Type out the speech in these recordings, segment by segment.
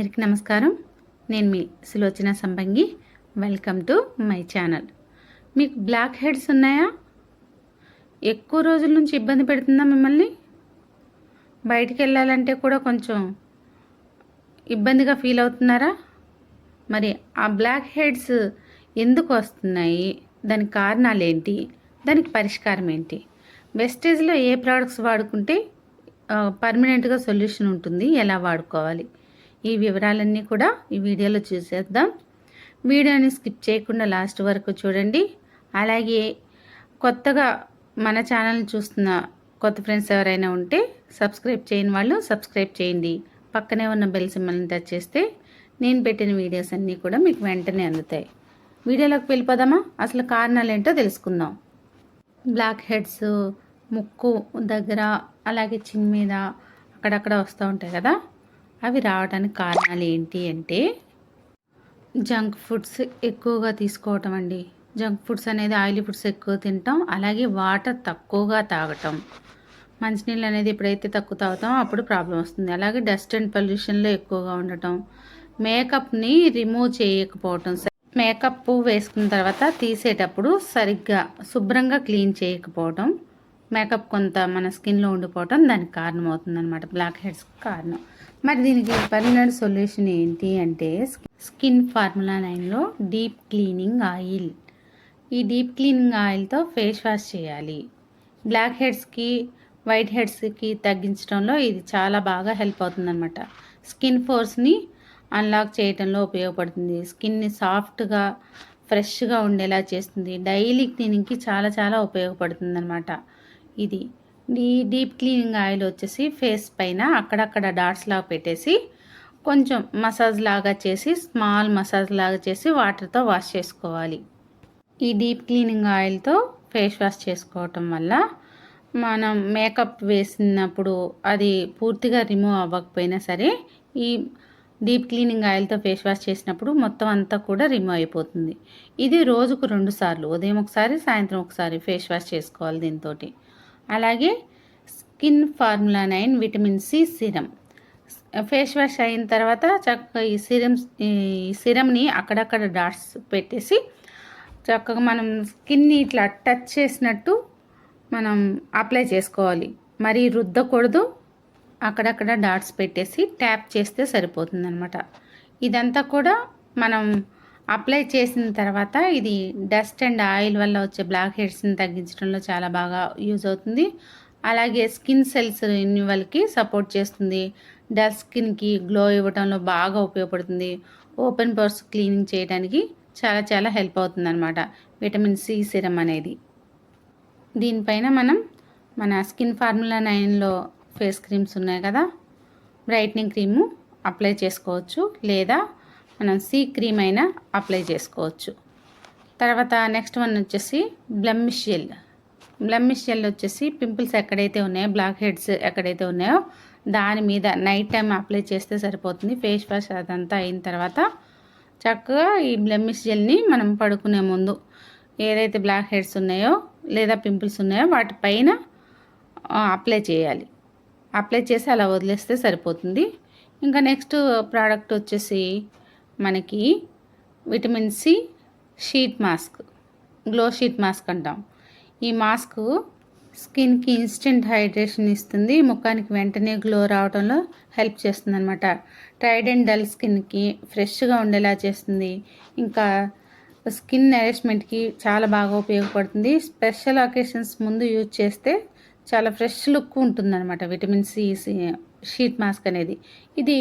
అందరికీ నమస్కారం. నేను మీ Sulochana Sambangi. Welcome to my channel. మీకు బ్లాక్ హెడ్స్ ఉన్నాయా? ఎక్కువ రోజుల నుంచి ఇబ్బంది పెడుతుందా మిమ్మల్ని? బయటికి వెళ్ళాలంటే కూడా కొంచెం ఇబ్బందిగా ఫీల్ అవుతున్నారా? మరి ఆ బ్లాక్ హెడ్స్ ఎందుకు వస్తున్నాయి? దానికి కారణాలు ఏంటి? దానికి పరిష్కారం ఏంటి? వెస్టేజ్లో ఏ ప్రోడక్ట్స్ వాడుకుంటే పర్మనెంట్గా సొల్యూషన్ ఉంటుంది, ఎలా వాడుకోవాలి, ఈ వివరాలన్నీ కూడా ఈ వీడియోలో చూసేద్దాం. వీడియోని స్కిప్ చేయకుండా లాస్ట్ వరకు చూడండి. అలాగే కొత్తగా మన ఛానల్ని చూస్తున్న కొత్త ఫ్రెండ్స్ ఎవరైనా ఉంటే సబ్స్క్రైబ్ చేయని వాళ్ళు సబ్స్క్రైబ్ చేయండి. పక్కనే ఉన్న బెల్ సింబల్ని టచ్ చేస్తే నేను పెట్టిన వీడియోస్ అన్నీ కూడా మీకు వెంటనే అందుతాయి. వీడియోలోకి వెళ్ళిపోదామా? అసలు కారణాలు ఏంటో తెలుసుకుందాం. బ్లాక్ హెడ్స్ ముక్కు దగ్గర అలాగే చిన్ మీద అక్కడక్కడ వస్తూ ఉంటాయి కదా, అవి రావడానికి కారణాలు ఏంటి అంటే జంక్ ఫుడ్స్ ఎక్కువగా తీసుకోవటం అండి. జంక్ ఫుడ్స్ అనేది ఆయిలీ ఫుడ్స్ ఎక్కువ తినటం, అలాగే వాటర్ తక్కువగా తాగటం. మంచినీళ్ళు అనేది ఎప్పుడైతే తక్కువ తాగుతామో అప్పుడు ప్రాబ్లం వస్తుంది. అలాగే డస్ట్ అండ్ పొల్యూషన్లో ఎక్కువగా ఉండటం, మేకప్ని రిమూవ్ చేయకపోవటం, మేకప్ వేసుకున్న తర్వాత తీసేటప్పుడు సరిగ్గా శుభ్రంగా క్లీన్ చేయకపోవటం, మేకప్ కొంత మన స్కిన్లో ఉండిపోవటం దానికి కారణం అవుతుందన్నమాట, బ్లాక్ హెడ్స్ కారణం. మరి దీనికి పర్మనెంట్ సొల్యూషన్ ఏంటి అంటే స్కిన్ ఫార్ములా 9లో డీప్ క్లీనింగ్ ఆయిల్. ఈ డీప్ క్లీనింగ్ ఆయిల్తో ఫేస్ వాష్ చేయాలి. బ్లాక్ హెడ్స్కి వైట్ హెడ్స్కి తగ్గించడంలో ఇది చాలా బాగా హెల్ప్ అవుతుందన్నమాట. స్కిన్ ఫోర్స్ని అన్లాక్ చేయడంలో ఉపయోగపడుతుంది. స్కిన్ని సాఫ్ట్గా ఫ్రెష్గా ఉండేలా చేస్తుంది. డైలీ క్లీనింగ్కి చాలా చాలా ఉపయోగపడుతుంది అన్నమాట. ఇది ఈ డీప్ క్లీనింగ్ ఆయిల్ వచ్చేసి ఫేస్ పైన అక్కడక్కడ డాట్స్ లాగా పెట్టేసి కొంచెం మసాజ్ లాగా చేసి, స్మాల్ మసాజ్ లాగా చేసి వాటర్తో వాష్ చేసుకోవాలి. ఈ డీప్ క్లీనింగ్ ఆయిల్తో ఫేస్ వాష్ చేసుకోవటం వల్ల మనం మేకప్ వేసినప్పుడు అది పూర్తిగా రిమూవ్ అవ్వకపోయినా సరే ఈ డీప్ క్లీనింగ్ ఆయిల్తో ఫేస్ వాష్ చేసినప్పుడు మొత్తం అంతా కూడా రిమూవ్ అయిపోతుంది. ఇది రోజుకు 2 సార్లు, ఉదయం ఒకసారి సాయంత్రం ఒకసారి ఫేస్ వాష్ చేసుకోవాలి దీంతో. అలాగే skin formula 9 vitamin C serum. Face wash అయిన తర్వాత చక్కగా ఈ సిరంని అక్కడక్కడ డాట్స్ పెట్టేసి చక్కగా మనం స్కిన్ని ఇట్లా టచ్ చేసినట్టు మనం అప్లై చేసుకోవాలి. మరీ రుద్దకూడదు, అక్కడక్కడ డాట్స్ పెట్టేసి ట్యాప్ చేస్తే సరిపోతుందన్నమాట. ఇదంతా కూడా మనం అప్లై చేసిన తర్వాత ఇది డస్ట్ అండ్ ఆయిల్ వల్ల వచ్చే బ్లాక్ హెడ్స్ని తగ్గించడంలో చాలా బాగా యూజ్ అవుతుంది. అలాగే స్కిన్ సెల్స్ రెన్యువల్కి సపోర్ట్ చేస్తుంది. డల్ స్కిన్కి గ్లో ఇవ్వడంలో బాగా ఉపయోగపడుతుంది. ఓపెన్ పోర్స్ క్లీనింగ్ చేయడానికి చాలా చాలా హెల్ప్ అవుతుంది అనమాట విటమిన్ సి సిరం అనేది. దీనిపైన మనం మన స్కిన్ ఫార్ములా 9లో ఫేస్ క్రీమ్స్ ఉన్నాయి కదా, బ్రైట్నింగ్ క్రీము అప్లై చేసుకోవచ్చు, లేదా మనం సి క్రీమ్ అయినా అప్లై చేసుకోవచ్చు. తర్వాత నెక్స్ట్ వన్ వచ్చేసి బ్లెమిష్ జెల్. బ్లెమిష్ జెల్ వచ్చేసి పింపుల్స్ ఎక్కడైతే ఉన్నాయో, బ్లాక్ హెడ్స్ ఎక్కడైతే ఉన్నాయో దాని మీద నైట్ టైం అప్లై చేస్తే సరిపోతుంది. ఫేస్ వాష్ అదంతా అయిన తర్వాత చక్కగా ఈ బ్లెమిష్ జెల్ని మనం పడుకునే ముందు ఏదైతే బ్లాక్ హెడ్స్ ఉన్నాయో లేదా పింపుల్స్ ఉన్నాయో వాటిపైన అప్లై చేయాలి. అప్లై చేసి అలా వదిలేస్తే సరిపోతుంది. ఇంకా నెక్స్ట్ ప్రోడక్ట్ వచ్చేసి మనకి vitamin C sheet mask, glow sheet mask అంటాం. ఈ మాస్క్ స్కిన్కి ఇన్స్టెంట్ హైడ్రేషన్ ఇస్తుంది, ముఖానికి వెంటనే గ్లో రావడంలో హెల్ప్ చేస్తుంది అనమాట. టైడ్ అండ్ డల్ స్కిన్కి ఫ్రెష్గా ఉండేలా చేస్తుంది. ఇంకా స్కిన్ నరిష్మెంట్కి చాలా బాగా ఉపయోగపడుతుంది. స్పెషల్ అకేషన్స్ ముందు యూజ్ చేస్తే చాలా ఫ్రెష్ లుక్ ఉంటుందన్నమాట విటమిన్ సి షీట్ మాస్క్ అనేది. ఇది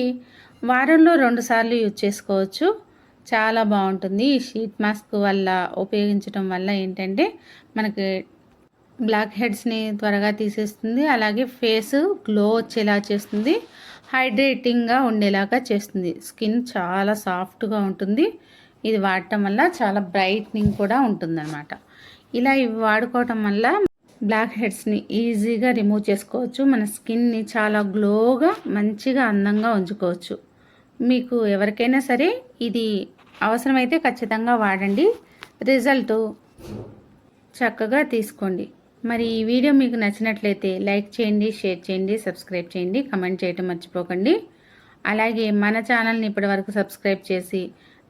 వారంలో 2 సార్లు యూజ్ చేసుకోవచ్చు. చాలా బాగుంటుంది. ఈ షీట్ మాస్క్ వల్ల ఉపయోగించడం వల్ల ఏంటంటే మనకి బ్లాక్ హెడ్స్ని త్వరగా తీసేస్తుంది, అలాగే ఫేస్ గ్లో వచ్చేలా చేస్తుంది, హైడ్రేటింగ్గా ఉండేలాగా చేస్తుంది. స్కిన్ చాలా సాఫ్ట్గా ఉంటుంది. ఇది వాడటం వల్ల చాలా బ్రైట్నింగ్ కూడా ఉంటుందన్నమాట. ఇలా ఇవి వాడుకోవటం వల్ల బ్లాక్ హెడ్స్ని ఈజీగా రిమూవ్ చేసుకోవచ్చు. మన స్కిన్ని చాలా గ్లోగా మంచిగా అందంగా ఉంచుకోవచ్చు. మీకు ఎవరికైనా సరే ఇది అవసరమైతే ఖచ్చితంగా వాడండి, రిజల్ట్ చక్కగా తీసుకోండి. మరి ఈ వీడియో మీకు నచ్చినట్లయితే లైక్ చేయండి, షేర్ చేయండి, సబ్స్క్రైబ్ చేయండి, కమెంట్ చేయటం మర్చిపోకండి. అలాగే మన ఛానల్ని ఇప్పటివరకు సబ్స్క్రైబ్ చేసి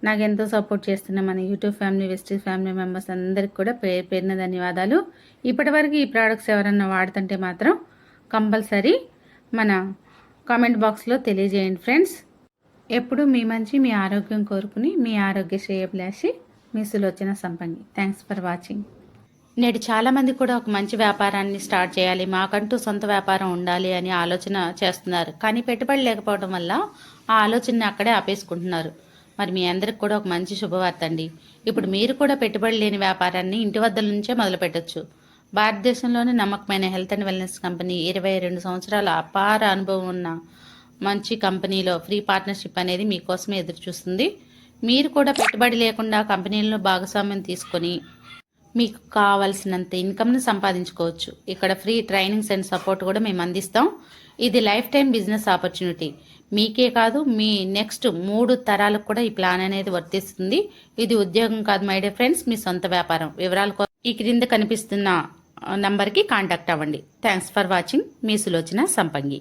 నాకు ఎంతో సపోర్ట్ చేస్తున్న మన YouTube family Vestige family members అందరికి కూడా పేరున ధన్యవాదాలు. ఇప్పటివరకు ఈ ప్రోడక్ట్స్ ఎవరన్నా వాడుతుంటే మాత్రం కంపల్సరీ మన కామెంట్ బాక్స్లో తెలియజేయండి ఫ్రెండ్స్. ఎప్పుడు మీ మంచి మీ ఆరోగ్యం కోరుకుని మీ ఆరోగ్య శ్రేయభిలాషి మీ సులోచన సంపంగి. Thanks for watching. నేడు చాలామంది కూడా ఒక మంచి వ్యాపారాన్ని స్టార్ట్ చేయాలి, మాకంటూ సొంత వ్యాపారం ఉండాలి అని ఆలోచన చేస్తున్నారు. కానీ పెట్టుబడి లేకపోవడం వల్ల ఆ ఆలోచనని అక్కడే ఆపేసుకుంటున్నారు. మరి మీ అందరికి కూడా ఒక మంచి శుభవార్త అండి. ఇప్పుడు మీరు కూడా పెట్టుబడి లేని వ్యాపారాన్ని ఇంటి వద్ద నుంచే మొదలు పెట్టచ్చు. భారతదేశంలోని నమ్మకమైన హెల్త్ అండ్ వెల్నెస్ కంపెనీ 22 సంవత్సరాల అపార అనుభవం ఉన్న మంచి కంపెనీలో ఫ్రీ పార్ట్నర్షిప్ అనేది మీకోసమే ఎదురు చూస్తుంది. మీరు కూడా పెట్టుబడి లేకుండా కంపెనీల్లో భాగస్వామ్యం తీసుకొని మీకు కావాల్సినంత ఇన్కమ్ని సంపాదించుకోవచ్చు. ఇక్కడ ఫ్రీ ట్రైనింగ్స్ అండ్ సపోర్ట్ కూడా మేము అందిస్తాం. ఇది లైఫ్ టైం బిజినెస్ ఆపర్చునిటీ. మీకే కాదు, మీ నెక్స్ట్ 3 తరాలకు కూడా ఈ ప్లాన్ అనేది వర్తిస్తుంది. ఇది ఉద్యోగం కాదు మై డియర్ ఫ్రెండ్స్, మీ సొంత వ్యాపారం. వివరాల కోసం ఈ క్రింద కనిపిస్తున్న నంబర్కి కాంటాక్ట్ అవ్వండి. Thanks for watching. మీ సులోచన సంపంగి.